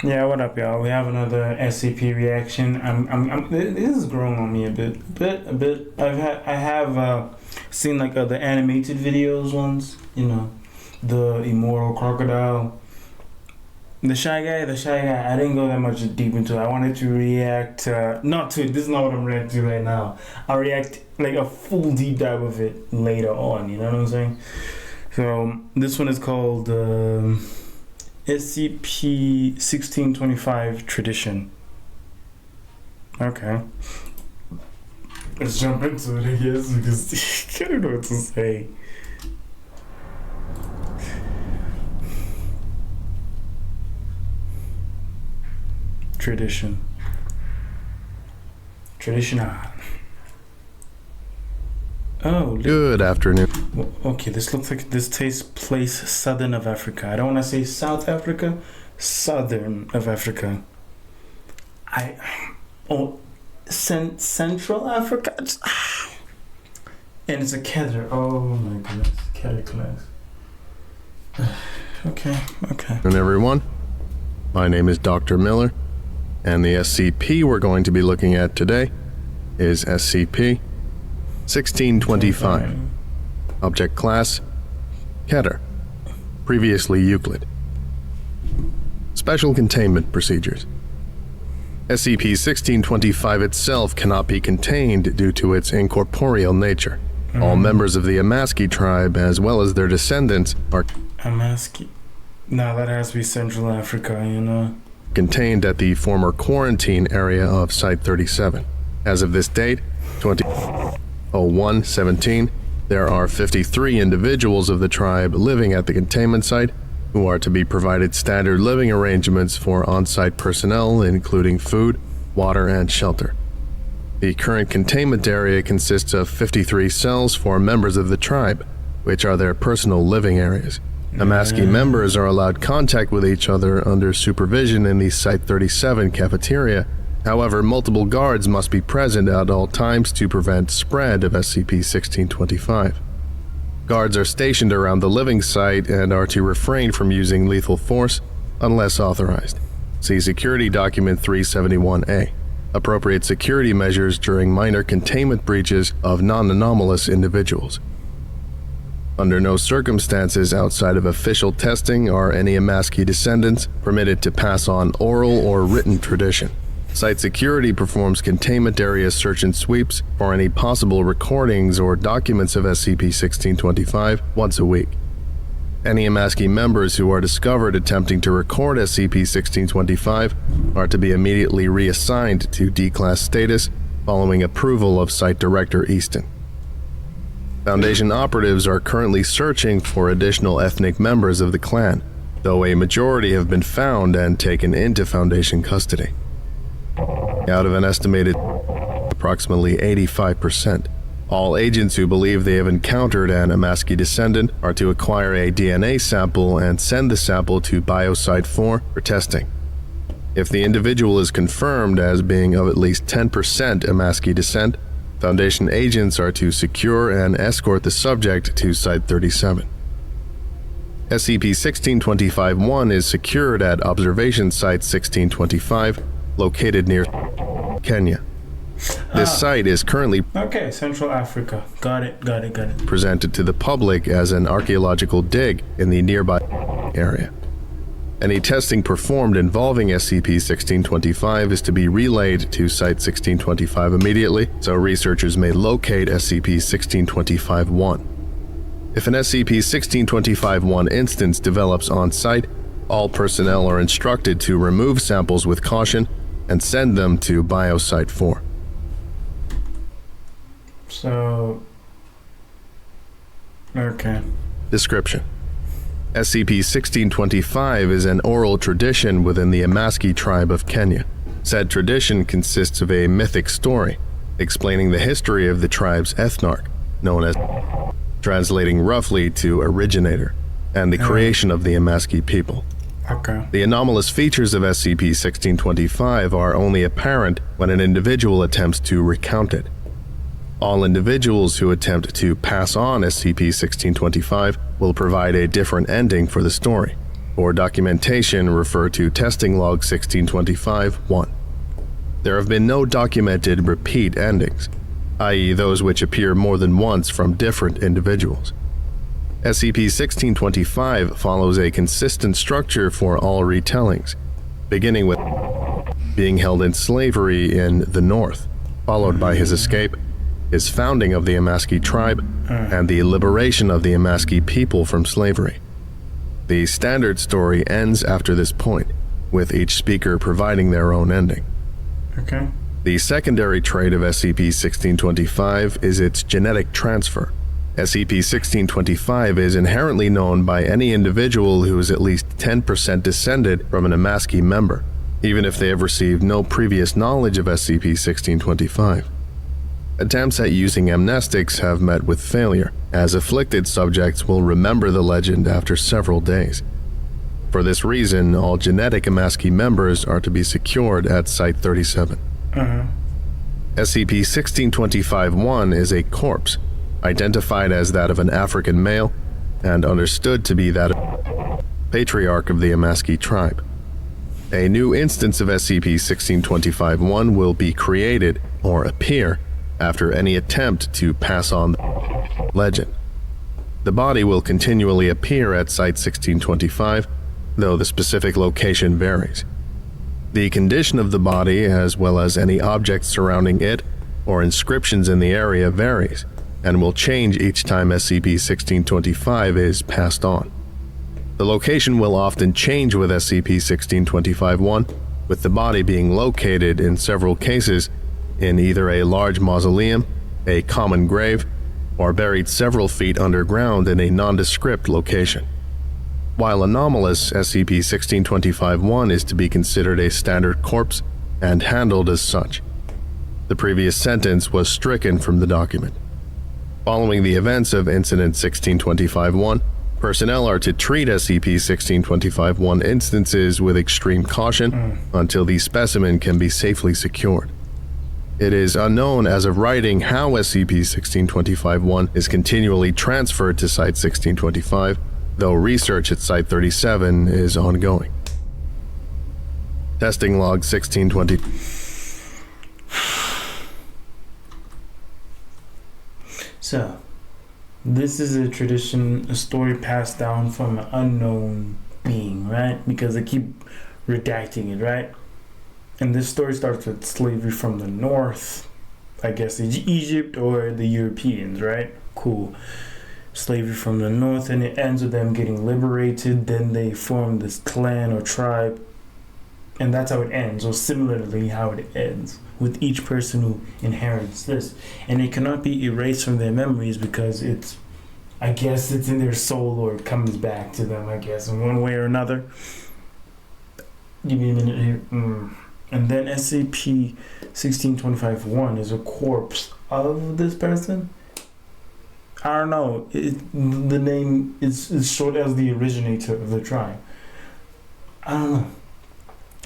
Yeah, what up, y'all? We have another SCP reaction. This is growing on me a bit. I have seen like the animated videos ones. You know, the immortal crocodile, the shy guy. I didn't go that much deep into it. I wanted to react. Not to it. This is not what I'm reacting to right now. I'll react like a full deep dive of it later on. You know what I'm saying? So this one is called. SCP-1625 Tradition. Okay. Let's jump into it, I guess, because I don't know what to say. Tradition. Traditional. Oh, good afternoon. Okay, this looks like this takes place southern of Africa. I don't want to say South Africa, southern of Africa. Central Africa, and it's a Keter. Oh my goodness, Keter class. Okay. And everyone, my name is Dr. Miller, and the SCP we're going to be looking at today is SCP-1625. Object Class, Keter. Previously Euclid. Special Containment Procedures. SCP-1625 itself cannot be contained due to its incorporeal nature. All members of the Amaski tribe, as well as their descendants, are Amaski. No, that has to be Central Africa, you know. Contained at the former quarantine area of Site-37. As of this date, 20/01/17, there are 53 individuals of the tribe living at the containment site who are to be provided standard living arrangements for on-site personnel, including food, water, and shelter. The current containment area consists of 53 cells for members of the tribe, which are their personal living areas. Amaski members are allowed contact with each other under supervision in the Site-37 cafeteria. However, multiple guards must be present at all times to prevent spread of SCP-1625. Guards are stationed around the living site and are to refrain from using lethal force unless authorized. See Security Document 371-A. Appropriate security measures during minor containment breaches of non-anomalous individuals. Under no circumstances outside of official testing are any Amaski descendants permitted to pass on oral or written tradition. Site security performs containment area search and sweeps for any possible recordings or documents of SCP-1625 once a week. Any Amaski members who are discovered attempting to record SCP-1625 are to be immediately reassigned to D-Class status following approval of Site Director Easton. Foundation operatives are currently searching for additional ethnic members of the clan, though a majority have been found and taken into Foundation custody. Out of an estimated approximately 85%, all agents who believe they have encountered an Amaski descendant are to acquire a DNA sample and send the sample to Biosite-4 for testing. If the individual is confirmed as being of at least 10% Amaski descent, Foundation agents are to secure and escort the subject to Site-37. SCP-1625-1 is secured at Observation Site 1625, located near Kenya. This site is currently Central Africa. Got it. presented to the public as an archaeological dig in the nearby area. Any testing performed involving SCP-1625 is to be relayed to Site-1625 immediately, so researchers may locate SCP-1625-1. If an SCP-1625-1 instance develops on-site, all personnel are instructed to remove samples with caution and send them to Biosite-4. So, okay. Description: SCP-1625 is an oral tradition within the Amaski tribe of Kenya. Said tradition consists of a mythic story explaining the history of the tribe's ethnarch, known as, translating roughly to originator, and the creation of the Amaski people. Okay. The anomalous features of SCP-1625 are only apparent when an individual attempts to recount it. All individuals who attempt to pass on SCP-1625 will provide a different ending for the story. For documentation, refer to Testing Log 1625-1. There have been no documented repeat endings, i.e. those which appear more than once from different individuals. SCP-1625 follows a consistent structure for all retellings, beginning with being held in slavery in the North, followed by his escape, his founding of the Amaski tribe, and the liberation of the Amaski people from slavery. The standard story ends after this point, with each speaker providing their own ending. Okay. The secondary trait of SCP-1625 is its genetic transfer. SCP-1625 is inherently known by any individual who is at least 10% descended from an Amaski member, even if they have received no previous knowledge of SCP-1625. Attempts at using amnestics have met with failure, as afflicted subjects will remember the legend after several days. For this reason, all genetic Amaski members are to be secured at Site-37. SCP-1625-1 is a corpse, identified as that of an African male, and understood to be that of the patriarch of the Amaski tribe. A new instance of SCP-1625-1 will be created or appear after any attempt to pass on the legend. The body will continually appear at Site-1625, though the specific location varies. The condition of the body, as well as any objects surrounding it or inscriptions in the area, varies, and will change each time SCP-1625 is passed on. The location will often change with SCP-1625-1, with the body being located in several cases in either a large mausoleum, a common grave, or buried several feet underground in a nondescript location. While anomalous, SCP-1625-1 is to be considered a standard corpse and handled as such. The previous sentence was stricken from the document. Following the events of Incident 1625-1, personnel are to treat SCP-1625-1 instances with extreme caution until the specimen can be safely secured. It is unknown as of writing how SCP-1625-1 is continually transferred to Site-1625, though research at Site-37 is ongoing. Testing Log 1620. So, this is a tradition, a story passed down from an unknown being, right? Because they keep redacting it, right? And this story starts with slavery from the North, I guess Egypt or the Europeans, right? Cool. Slavery from the North, and it ends with them getting liberated. Then they form this clan or tribe, and that's how it ends, or similarly how it ends, with each person who inherits this. And it cannot be erased from their memories because I guess it's in their soul, or it comes back to them, I guess, in one way or another. Give me a minute here. And then SCP-1625-1 is a corpse of this person? I don't know. The name is short as the originator of the tribe. I don't know.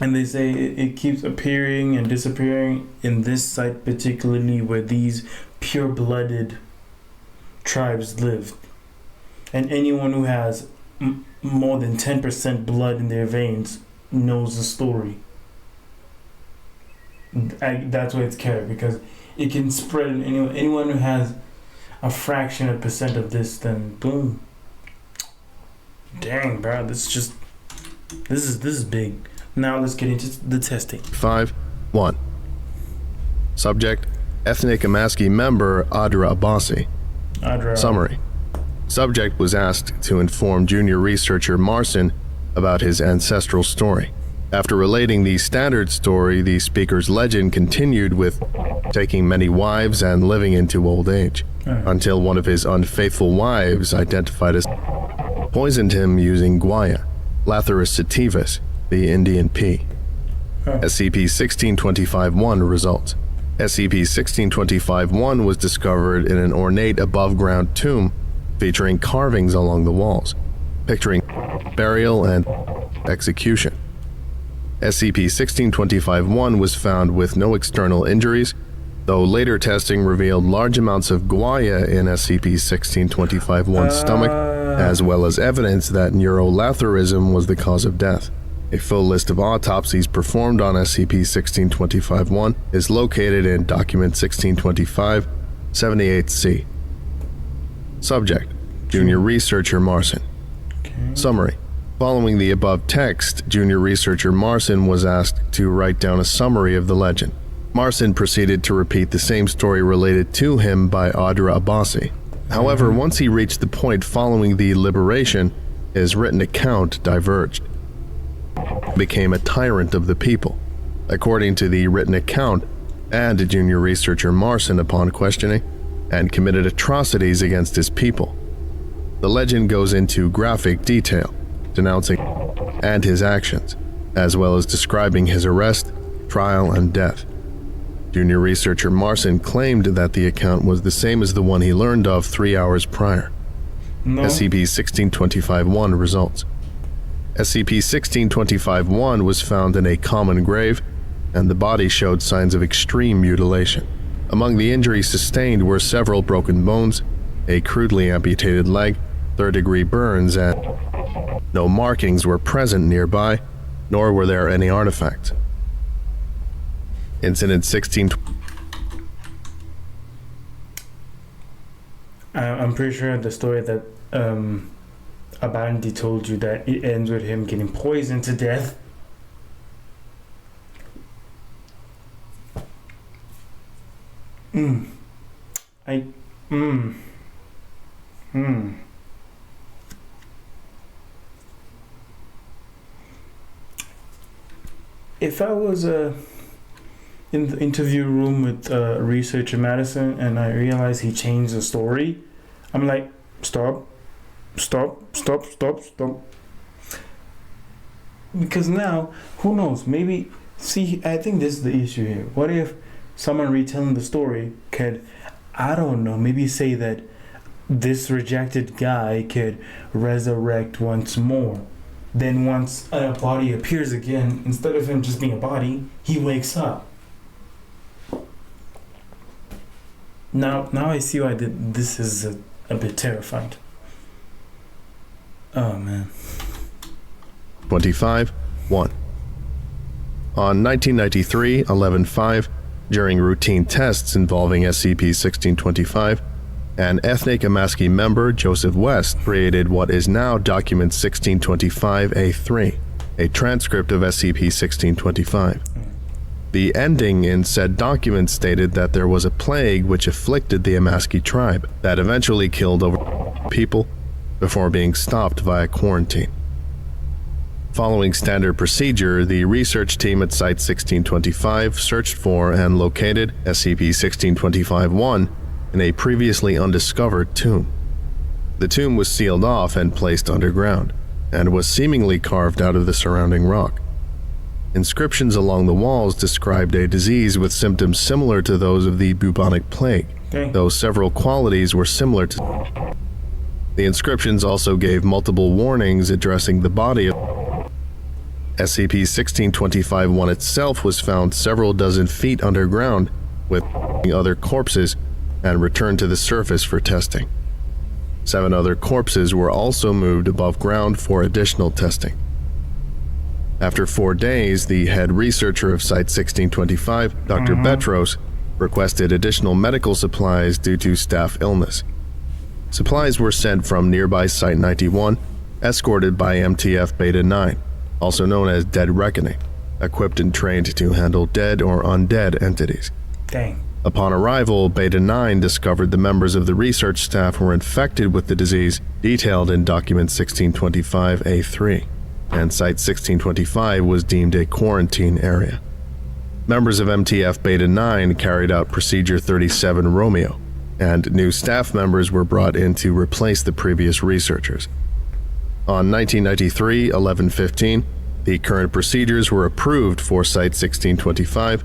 And they say it keeps appearing and disappearing in this site, particularly where these pure-blooded tribes lived. And anyone who has more than 10% blood in their veins knows the story. That's why it's Keter, because it can spread. Anyone who has a fraction of percent of this, then boom. Dang, bro, this is big. Now let's get into the testing. 5.1. Subject: ethnic Amaski member Adra Abbasi. Summary: Subject was asked to inform junior researcher Marson about his ancestral story. After relating the standard story, the speaker's legend continued with taking many wives and living into old age, until one of his unfaithful wives, identified as, poisoned him using guaya, Lathyrus sativus, the Indian pea. SCP-1625-1 results. SCP-1625-1 was discovered in an ornate above-ground tomb featuring carvings along the walls, picturing burial and execution. SCP-1625-1 was found with no external injuries, though later testing revealed large amounts of guaya in SCP-1625-1's stomach as well as evidence that neurolatherism was the cause of death. A full list of autopsies performed on SCP-1625-1 is located in Document 1625-78C. Subject: Junior Researcher Marson. Okay. Summary: following the above text, Junior Researcher Marson was asked to write down a summary of the legend. Marson proceeded to repeat the same story related to him by Audra Abbasi. However, once he reached the point following the liberation, his written account diverged. He became a tyrant of the people. According to the written account, and Junior Researcher Marson upon questioning, and committed atrocities against his people. The legend goes into graphic detail, denouncing and his actions, as well as describing his arrest, trial, and death. Junior Researcher Marson claimed that the account was the same as the one he learned of 3 hours prior. No. SCP-1625-1 results. SCP-1625-1 was found in a common grave, and the body showed signs of extreme mutilation. Among the injuries sustained were several broken bones, a crudely amputated leg, third-degree burns, and no markings were present nearby, nor were there any artifacts. Incident 16... I'm pretty sure the story that Abandi told you that it ends with him getting poisoned to death. If I was in the interview room with researcher Madison and I realized he changed the story, I'm like, stop. Because now, who knows, maybe, see, I think this is the issue here. What if someone retelling the story could, I don't know, maybe say that this rejected guy could resurrect once more. Then once a body appears again, instead of him just being a body, he wakes up. Now I see why this is a bit terrifying. Oh man. 25-1. On 1993-11-5, during routine tests involving SCP-1625, an ethnic Amaski member, Joseph West, created what is now Document 1625-A3, a transcript of SCP-1625. The ending in said document stated that there was a plague which afflicted the Amaski tribe that eventually killed over people before being stopped via quarantine. Following standard procedure, the research team at Site-1625 searched for and located SCP-1625-1 in a previously undiscovered tomb. The tomb was sealed off and placed underground, and was seemingly carved out of the surrounding rock. Inscriptions along the walls described a disease with symptoms similar to those of the bubonic plague, though several qualities were similar to. The inscriptions also gave multiple warnings addressing the body of SCP-1625-1 itself was found several dozen feet underground with other corpses and returned to the surface for testing. 7 other corpses were also moved above ground for additional testing. After 4 days, the head researcher of Site-1625, Dr. Betros, requested additional medical supplies due to staff illness. Supplies were sent from nearby Site-91, escorted by MTF Beta-9, also known as Dead Reckoning, equipped and trained to handle dead or undead entities. Dang. Upon arrival, Beta-9 discovered the members of the research staff were infected with the disease detailed in Document 1625-A3, and Site-1625 was deemed a quarantine area. Members of MTF Beta-9 carried out Procedure 37 Romeo, and new staff members were brought in to replace the previous researchers. On 1993-11-15, the current procedures were approved for Site-1625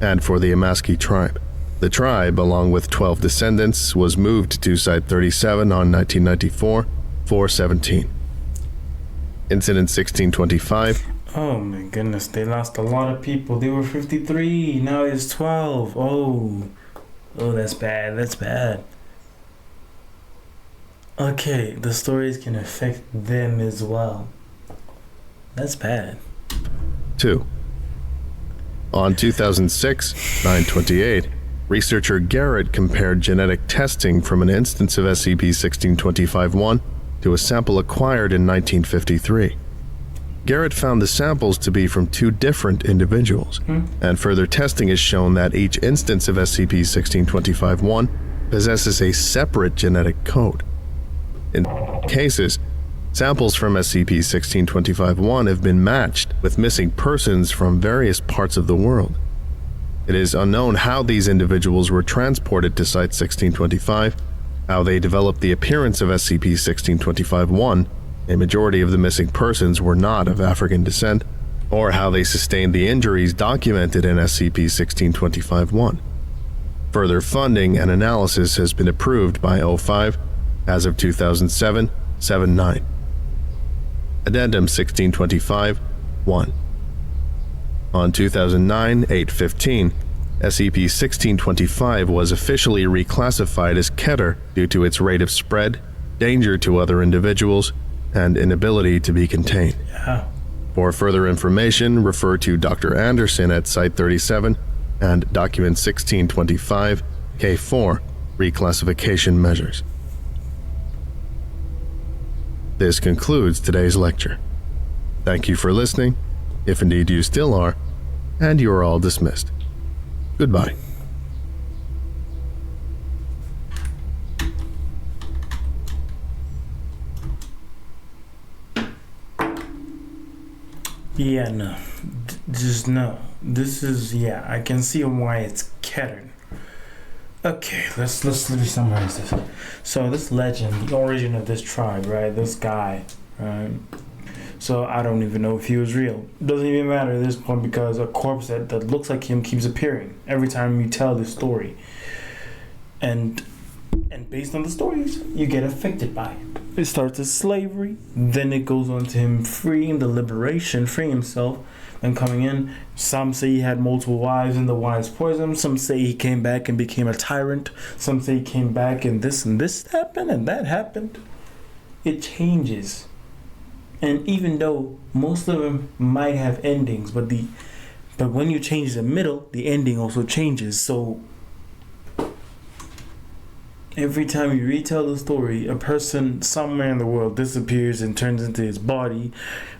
and for the Amaski tribe. The tribe, along with 12 descendants, was moved to Site-37 on 1994-4-17. Incident 1625. Oh my goodness, they lost a lot of people. They were 53, now it's 12. Oh, that's bad, that's bad. Okay, the stories can affect them as well. That's bad. 2. On 2006, 9/28, researcher Garrett compared genetic testing from an instance of SCP-1625-1 to a sample acquired in 1953. Garrett found the samples to be from 2 different individuals, and further testing has shown that each instance of SCP-1625-1 possesses a separate genetic code. In cases, samples from SCP-1625-1 have been matched with missing persons from various parts of the world. It is unknown how these individuals were transported to Site-1625, how they developed the appearance of SCP-1625-1, a majority of the missing persons were not of African descent, or how they sustained the injuries documented in SCP-1625-1. Further funding and analysis has been approved by O5 as of 2007-79. Addendum 1625-1. On 2009-8/15, SCP-1625 was officially reclassified as Keter due to its rate of spread, danger to other individuals, and inability to be contained. Yeah. For further information, refer to Dr. Anderson at Site 37 and Document 1625, K4, Reclassification Measures. This concludes today's lecture. Thank you for listening, if indeed you still are, and you are all dismissed. Goodbye. Yeah, no. Just no. This is, yeah, I can see why it's Keter. Okay, let's literally summarize this. So this legend, the origin of this tribe, right? This guy, right? So I don't even know if he was real. Doesn't even matter at this point because a corpse that looks like him keeps appearing every time you tell this story. And based on the stories, you get affected by it. It starts as slavery, then it goes on to him freeing himself, and coming in. Some say he had multiple wives and the wives poisoned him. Some say he came back and became a tyrant. Some say he came back and this happened and that happened. It changes. And even though most of them might have endings, but when you change the middle, the ending also changes. So every time you retell the story, a person somewhere in the world disappears and turns into his body.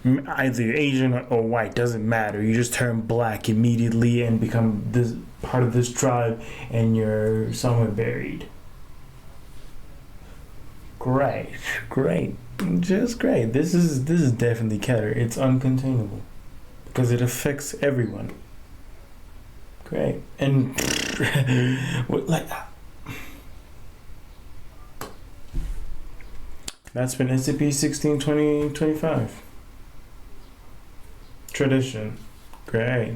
Either you're Asian or white, doesn't matter. You just turn black immediately and become this part of this tribe, and you're somewhere buried. Great, just great. This is definitely Keter. It's uncontainable because it affects everyone. Great, and like. That's been SCP-1625. Tradition. Great.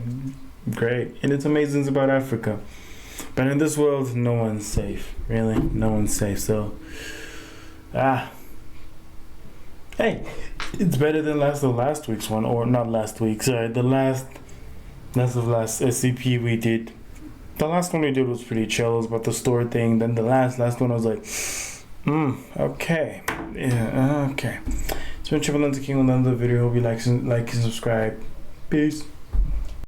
And it's amazing about Africa. But in this world, no one's safe. Really? No one's safe. So, hey, it's better than last week's one. Or not last week, sorry. The last SCP we did. The last one we did was pretty chill. It was about the store thing. Then the last one I was like, okay. Yeah, okay. It's been Triple King with another video. Hope you like and subscribe. Peace.